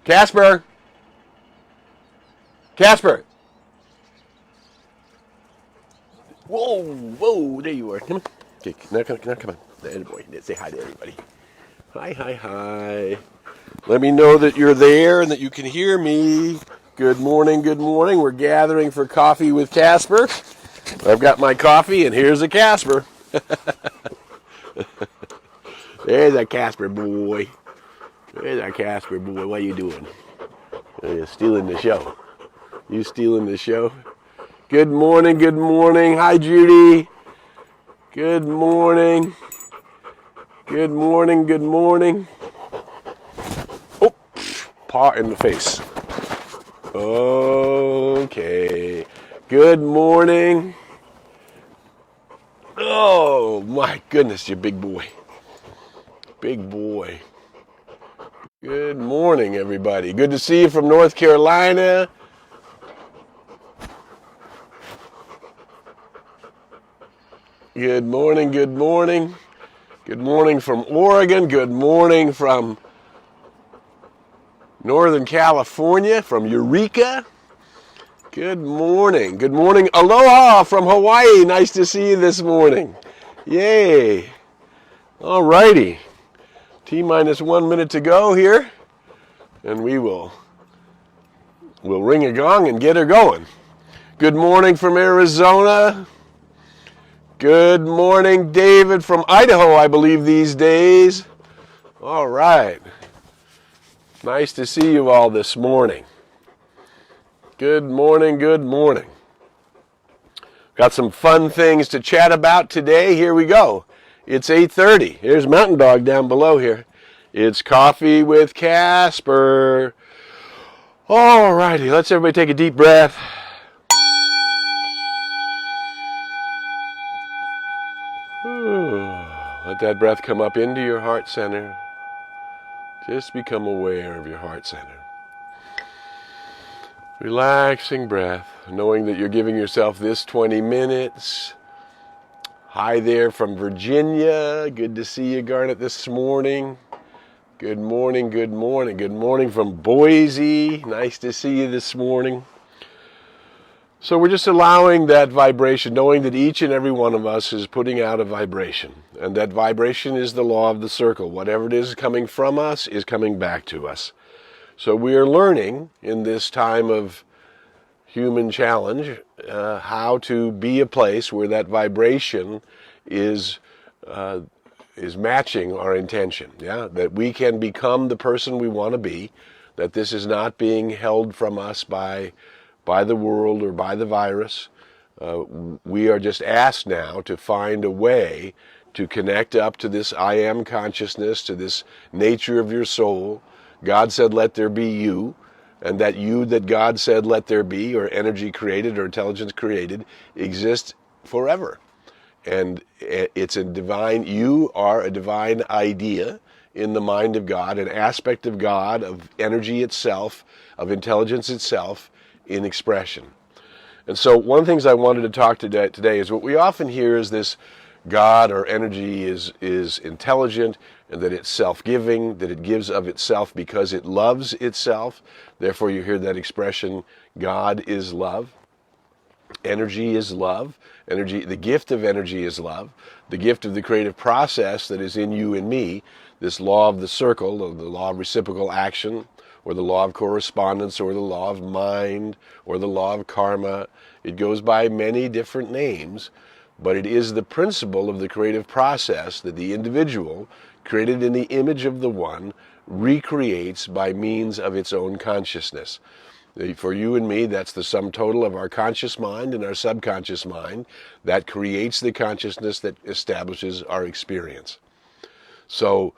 Casper! Casper! Whoa, whoa, there you are. Come on. Okay, now come on. There, boy. Say hi to everybody. Hi, hi, hi. Let me know that you're there and that you can hear me. Good morning, good morning. We're gathering for coffee with Casper. I've got my coffee, and here's a Casper. There's a Casper boy. There's a Casper boy. What are you doing? You're stealing the show. You stealing the show? Good morning, good morning. Hi, Judy. Good morning. Good morning, good morning. Oh, paw in the face. Okay. Good morning. Oh, my goodness, you big boy. Big boy. Good morning, everybody. Good to see you from North Carolina. Good morning, good morning. Good morning from Oregon. Good morning from Northern California, from Eureka. Good morning. Good morning. Aloha from Hawaii. Nice to see you this morning. Yay. All righty. T-minus 1 minute to go here, and we'll ring a gong and get her going. Good morning from Arizona. Good morning, David from Idaho, I believe these days. All right. Nice to see you all this morning. Good morning, good morning. Got some fun things to chat about today. Here we go. It's 8:30. Here's Mountain Dog down below here. It's Coffee with Casper. All righty, let's everybody take a deep breath. Let that breath come up into your heart center. Just become aware of your heart center. Relaxing breath, knowing that you're giving yourself this 20 minutes. Hi there from Virginia. Good to see you, Garnet, this morning. Good morning, good morning. Good morning from Boise. Nice to see you this morning. So we're just allowing that vibration, knowing that each and every one of us is putting out a vibration. And that vibration is the law of the circle. Whatever it is coming from us is coming back to us. So we are learning in this time of human challenge how to be a place where that vibration is matching our intention. Yeah, that we can become the person we want to be. That this is not being held from us by the world or by the virus. We are just asked now to find a way to connect up to this I am consciousness, to this nature of your soul. God said, let there be you. And that you that God said, let there be, or energy created or intelligence created, exists forever. And it's a divine, you are a divine idea in the mind of God, an aspect of God, of energy itself, of intelligence itself, in expression. And so one of the things I wanted to talk today is what we often hear is this God or energy is intelligent and that it's self-giving, that it gives of itself because it loves itself. Therefore you hear that expression, God is love. Energy is love. Energy, the gift of energy is love. The gift of the creative process that is in you and me, this law of the circle, or the law of reciprocal action, or the law of correspondence, or the law of mind, or the law of karma. It goes by many different names, but it is the principle of the creative process that the individual, created in the image of the one, recreates by means of its own consciousness. For you and me, that's the sum total of our conscious mind and our subconscious mind. That creates the consciousness that establishes our experience. So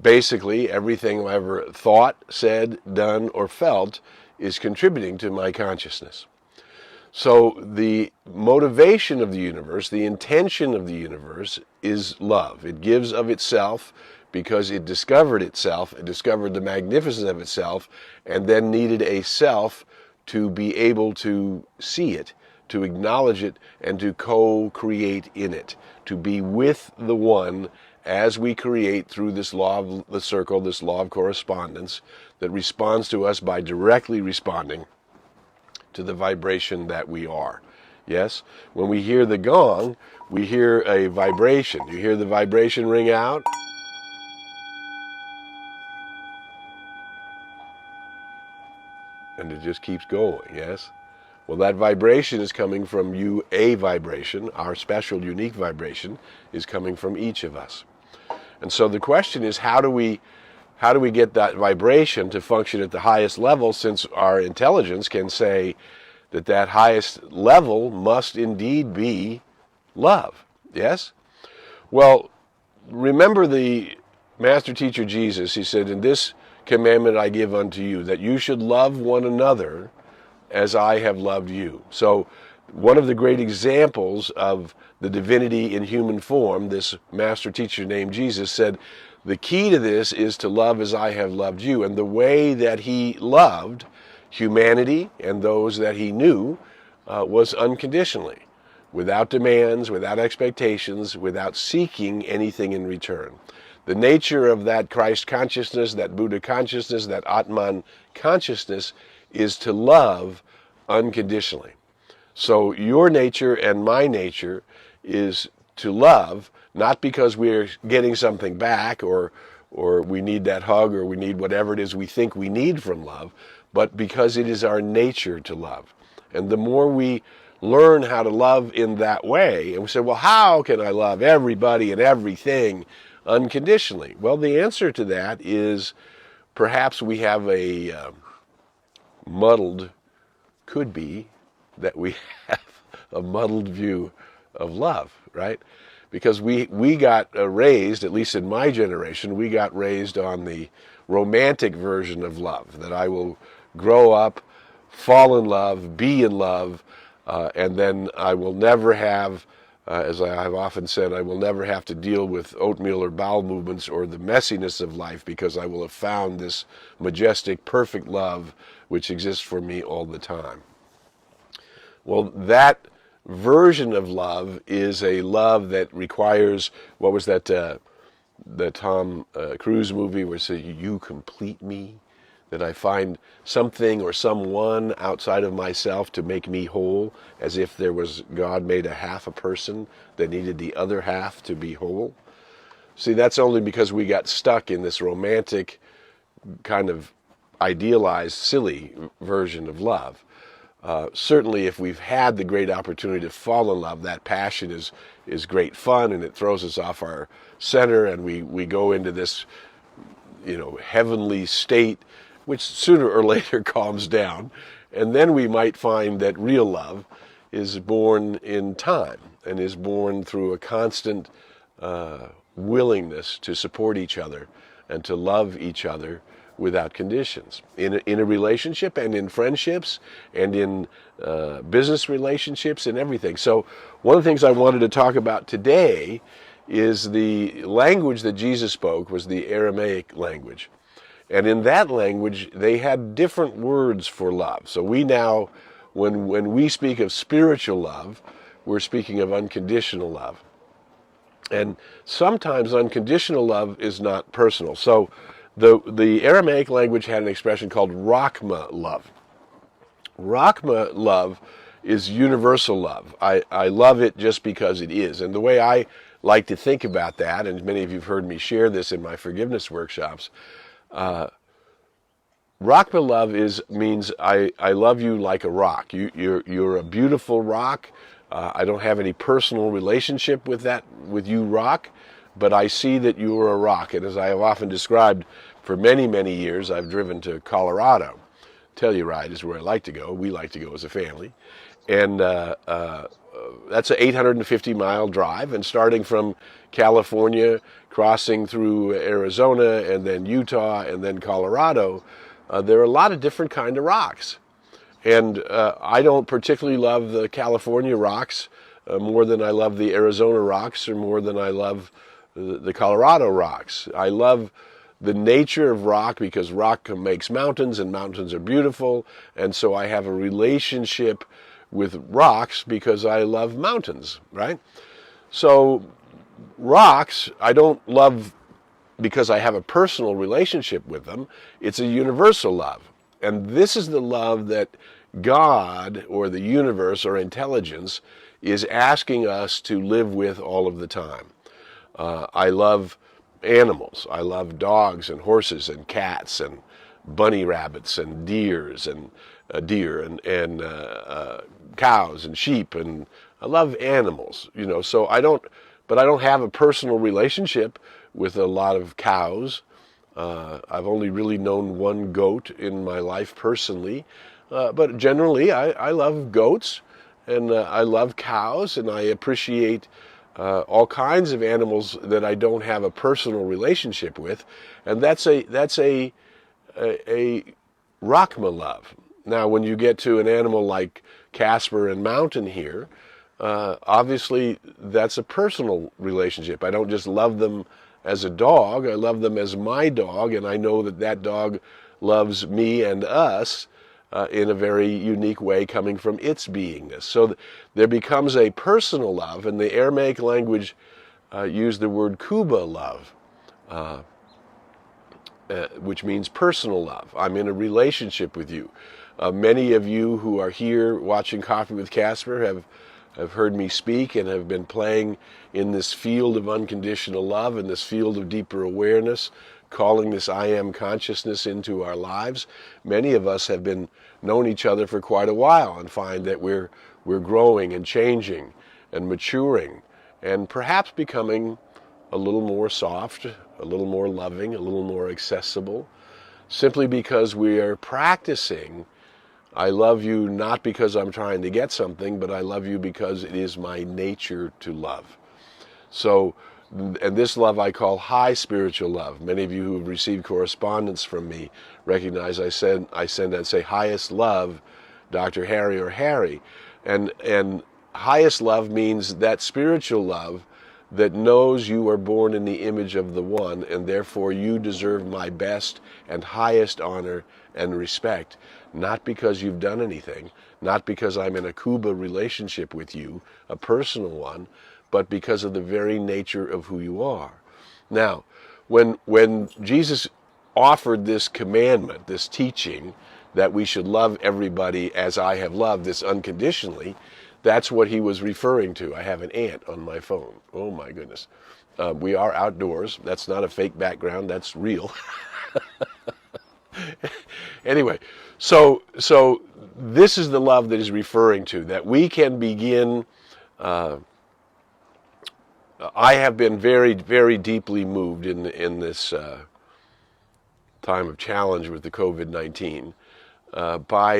basically, everything I've ever thought, said, done, or felt is contributing to my consciousness. So the motivation of the universe, the intention of the universe is love. It gives of itself because it discovered itself, it discovered the magnificence of itself, and then needed a self to be able to see it, to acknowledge it, and to co-create in it, to be with the one as we create through this law of the circle, this law of correspondence that responds to us by directly responding to the vibration that we are. Yes? When we hear the gong, we hear a vibration. You hear the vibration ring out? And it just keeps going, yes? Well, that vibration is coming from you, a vibration. Our special, unique vibration is coming from each of us. And so the question is, how do we get that vibration to function at the highest level, since our intelligence can say that that highest level must indeed be love? Yes? Well, remember the Master Teacher Jesus, he said, "In this commandment I give unto you, that you should love one another as I have loved you." So one of the great examples of the divinity in human form, this Master Teacher named Jesus, said, the key to this is to love as I have loved you. And the way that he loved humanity and those that he knew was unconditionally, without demands, without expectations, without seeking anything in return. The nature of that Christ consciousness, that Buddha consciousness, that Atman consciousness is to love unconditionally. So your nature and my nature is to love, not because we're getting something back or we need that hug or we need whatever it is we think we need from love, but because it is our nature to love. And the more we learn how to love in that way, and we say, well, how can I love everybody and everything unconditionally? Well, the answer to that is perhaps we have a could be that we have a muddled view of love, right? Because we got raised, at least in my generation, we got raised on the romantic version of love, that I will grow up, fall in love, be in love, and then I will never have, as I have often said, I will never have to deal with oatmeal or bowel movements or the messiness of life, because I will have found this majestic, perfect love which exists for me all the time. Well, that version of love is a love that requires, what was that the Tom Cruise movie where it says, "You complete me," that I find something or someone outside of myself to make me whole, as if there was God made a half a person that needed the other half to be whole. See, that's only because we got stuck in this romantic kind of idealized, silly version of love. Certainly, if we've had the great opportunity to fall in love, that passion is great fun, and it throws us off our center, and we go into this, heavenly state, which sooner or later calms down. And then we might find that real love is born in time and is born through a constant willingness to support each other and to love each other without conditions, in a relationship and in friendships and in business relationships and everything. So one of the things I wanted to talk about today is the language that Jesus spoke was the Aramaic language. And in that language, they had different words for love. So we now, when we speak of spiritual love, we're speaking of unconditional love. And sometimes unconditional love is not personal. So the Aramaic language had an expression called Rachma love. Rachma love is universal love. I love it just because it is. And the way I like to think about that, and many of you have heard me share this in my forgiveness workshops, Rachma love means I love you like a rock. You're a beautiful rock. I don't have any personal relationship with you, rock, but I see that you are a rock. And as I have often described, for many, many years, I've driven to Colorado. Telluride is where I like to go. We like to go as a family. And that's an 850-mile drive. And starting from California, crossing through Arizona, and then Utah, and then Colorado, there are a lot of different kind of rocks. And I don't particularly love the California rocks more than I love the Arizona rocks, or more than I love the Colorado rocks. I love the nature of rock because rock makes mountains, and mountains are beautiful. And so I have a relationship with rocks because I love mountains, right? So rocks, I don't love because I have a personal relationship with them. It's a universal love. And this is the love that God or the universe or intelligence is asking us to live with all of the time. I love animals. I love dogs and horses and cats and bunny rabbits and deers and deer and cows and sheep, and I love animals. So but I don't have a personal relationship with a lot of cows. I've only really known one goat in my life personally, but generally I love goats and I love cows, and I appreciate all kinds of animals that I don't have a personal relationship with, and that's a Rachma love. Now, when you get to an animal like Casper and Mountain here, obviously that's a personal relationship. I don't just love them as a dog, I love them as my dog, and I know that that dog loves me and us in a very unique way coming from its beingness. So there becomes a personal love, and the Aramaic language used the word kuba love, which means personal love. I'm in a relationship with you. Many of you who are here watching Coffee with Casper have heard me speak and have been playing in this field of unconditional love, in this field of deeper awareness, calling this I am consciousness into our lives. Many of us have been known each other for quite a while and find that we're growing and changing and maturing and perhaps becoming a little more soft, a little more loving, a little more accessible, simply because we are practicing I love you not because I'm trying to get something, but I love you because it is my nature to love. So, and this love I call high spiritual love. Many of you who have received correspondence from me recognize I send and say highest love, Dr. Harry or Harry. And highest love means that spiritual love that knows you are born in the image of the One, and therefore you deserve my best and highest honor and respect, not because you've done anything, not because I'm in a Kuba relationship with you, a personal one, but because of the very nature of who you are. Now, when Jesus offered this commandment, this teaching, that we should love everybody as I have loved, this unconditionally, that's what he was referring to. I have an ant on my phone. Oh my goodness. We are outdoors. That's not a fake background. That's real. Anyway, so this is the love that he's referring to, that we can begin. I have been very, very deeply moved in this time of challenge with the COVID-19 by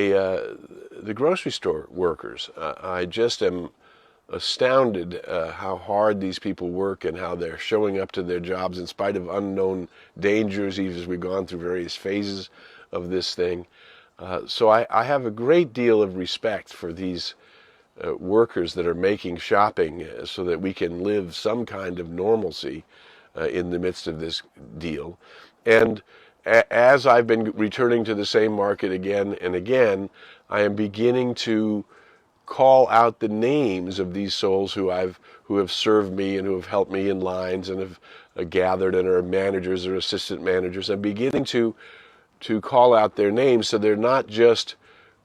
the grocery store workers. I just am astounded how hard these people work and how they're showing up to their jobs in spite of unknown dangers, even as we've gone through various phases of this thing. So I have a great deal of respect for these workers that are making shopping so that we can live some kind of normalcy in the midst of this deal. And as I've been returning to the same market again and again, I am beginning to call out the names of these souls who have served me and who have helped me in lines and have gathered and are managers or assistant managers. I'm beginning to call out their names, so they're not just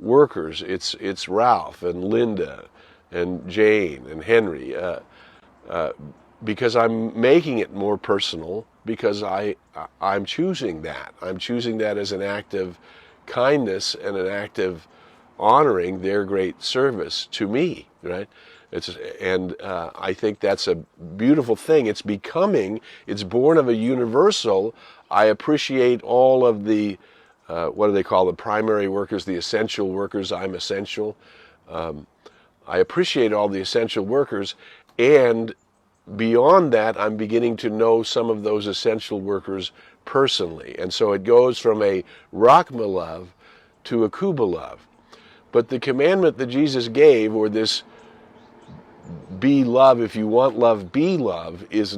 workers. It's Ralph and Linda and Jane and Henry, because I'm making it more personal, because I'm choosing that. I'm choosing that as an act of kindness and an act of honoring their great service to me, right? I think that's a beautiful thing. It's born of a universal. I appreciate all of the, what do they call the primary workers, the essential workers. I'm essential. I appreciate all the essential workers, and beyond that, I'm beginning to know some of those essential workers personally. And so it goes from a Rachma love to a Kuba love. But the commandment that Jesus gave, or this be love, if you want love, be love, there's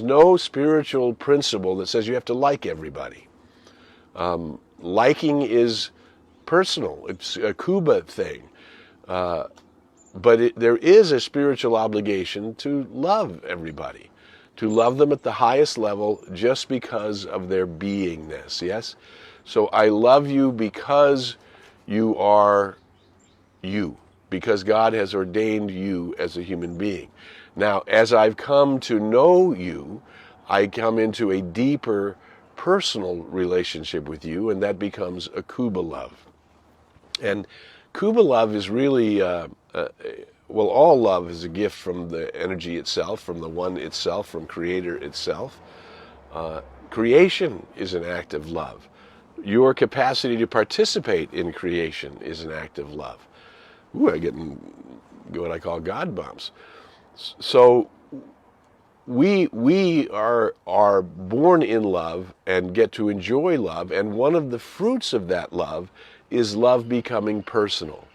no spiritual principle that says you have to like everybody. Liking is personal. It's a Kuba thing. But there is a spiritual obligation to love everybody, to love them at the highest level just because of their beingness, yes? So I love you because you are you, because God has ordained you as a human being. Now, as I've come to know you, I come into a deeper personal relationship with you, and that becomes a Kuba love. And Kuba love is really, well, all love is a gift from the energy itself, from the one itself, from Creator itself. Creation is an act of love. Your capacity to participate in creation is an act of love. Ooh, I'm getting what I call God bumps. So we are born in love and get to enjoy love, and one of the fruits of that love is love becoming personal,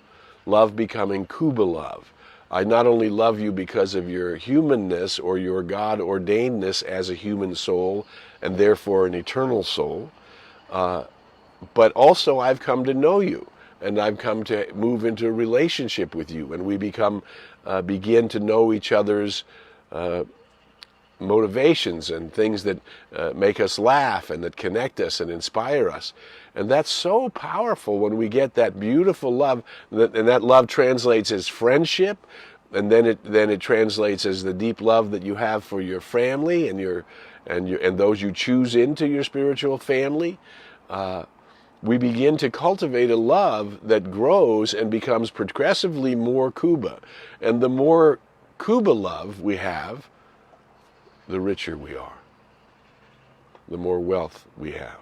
love becoming Kuba love. I not only love you because of your humanness or your God-ordainedness as a human soul and therefore an eternal soul, but also I've come to know you, and I've come to move into a relationship with you, and we begin to know each other's motivations and things that make us laugh and that connect us and inspire us. And that's so powerful when we get that beautiful love, and that love translates as friendship, and then it translates as the deep love that you have for your family and those you choose into your spiritual family. We begin to cultivate a love that grows and becomes progressively more Kuba. And the more Kuba love we have, the richer we are, the more wealth we have.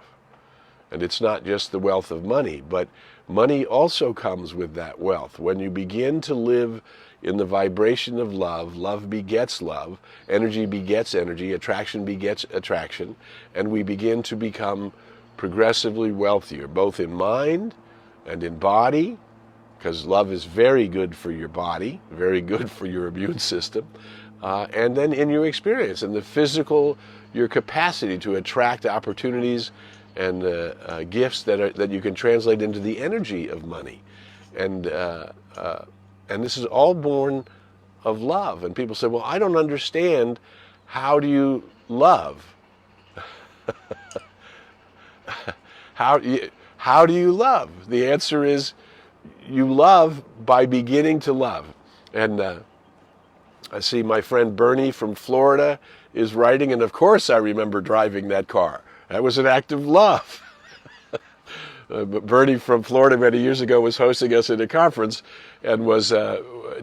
And it's not just the wealth of money, but money also comes with that wealth. When you begin to live in the vibration of love, love begets love, energy begets energy, attraction begets attraction, and we begin to become progressively wealthier, both in mind and in body, because love is very good for your body, very good for your immune system, and then in your experience, and the physical, your capacity to attract opportunities and gifts that you can translate into the energy of money. And this is all born of love. And people say, well, I don't understand. How do you love? How do you love? The answer is you love by beginning to love. And I see my friend Bernie from Florida is writing, and of course I remember driving that car. That was an act of love. But Bernie from Florida many years ago was hosting us at a conference and was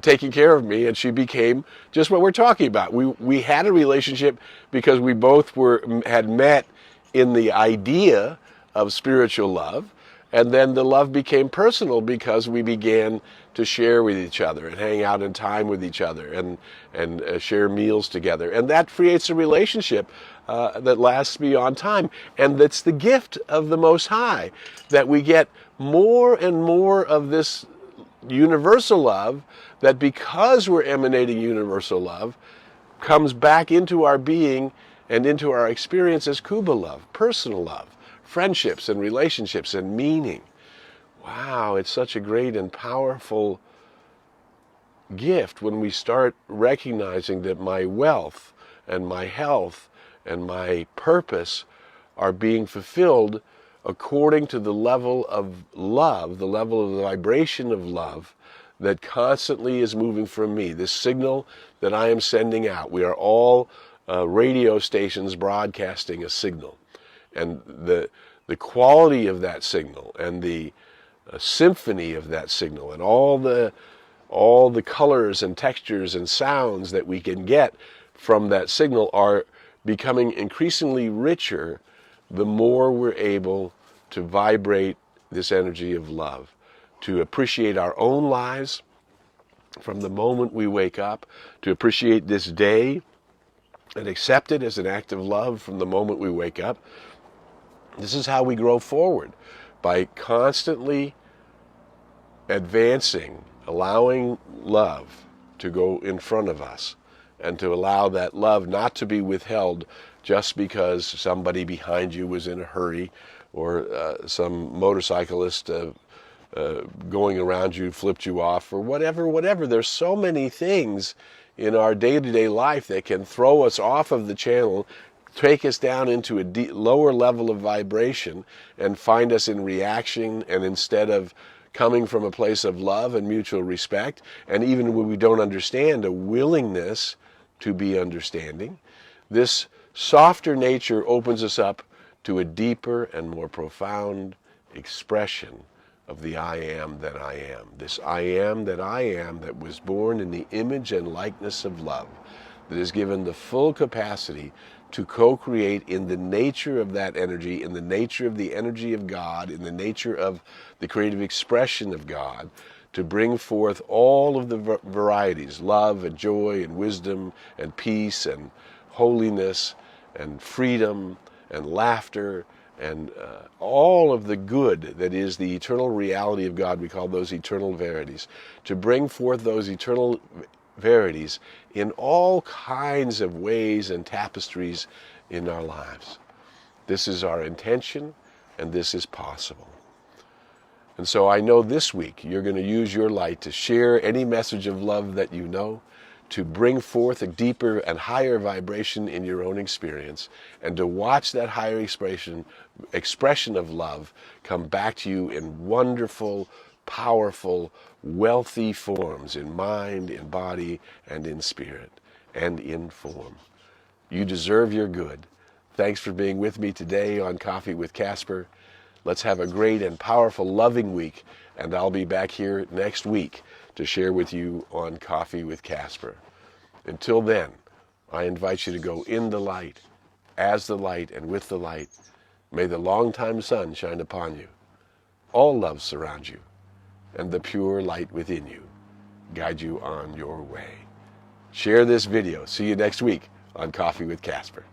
taking care of me, and she became just what we're talking about. We had a relationship because we both had met in the idea of spiritual love, and then the love became personal because we began to share with each other and hang out in time with each other and share meals together. And that creates a relationship that lasts beyond time. And that's the gift of the Most High, that we get more and more of this universal love, that because we're emanating universal love, comes back into our being and into our experience as Kuba love, personal love, friendships and relationships and meaning. Wow, it's such a great and powerful gift when we start recognizing that my wealth and my health and my purpose are being fulfilled according to the level of love, the level of the vibration of love that constantly is moving from me, this signal that I am sending out. We are all radio stations broadcasting a signal. And the quality of that signal and the symphony of that signal and all the colors and textures and sounds that we can get from that signal are becoming increasingly richer the more we're able to vibrate this energy of love, to appreciate our own lives from the moment we wake up, to appreciate this day and accept it as an act of love from the moment we wake up. This is how we grow forward, by constantly advancing, allowing love to go in front of us, and to allow that love not to be withheld just because somebody behind you was in a hurry, or some motorcyclist going around you flipped you off, or whatever. There's so many things in our day-to-day life that can throw us off of the channel, take us down into a lower level of vibration, and find us in reaction, and instead of coming from a place of love and mutual respect, and even when we don't understand, a willingness to be understanding, this softer nature opens us up to a deeper and more profound expression of the I am that I am. This I am that was born in the image and likeness of love, that is given the full capacity to co-create in the nature of that energy, in the nature of the energy of God, in the nature of the creative expression of God, to bring forth all of the varieties, love and joy and wisdom and peace and holiness and freedom and laughter and all of the good that is the eternal reality of God. We call those eternal verities. To bring forth those eternal verities in all kinds of ways and tapestries in our lives. This is our intention, and this is possible. And so I know this week you're going to use your light to share any message of love that you know, to bring forth a deeper and higher vibration in your own experience, and to watch that higher expression of love come back to you in wonderful, powerful, wealthy forms, in mind, in body, and in spirit, and in form. You deserve your good. Thanks for being with me today on Coffee with Casper. Let's have a great and powerful, loving week, and I'll be back here next week to share with you on Coffee with Casper. Until then, I invite you to go in the light, as the light, and with the light. May the long-time sun shine upon you. All love surround you, and the pure light within you guide you on your way. Share this video. See you next week on Coffee with Casper.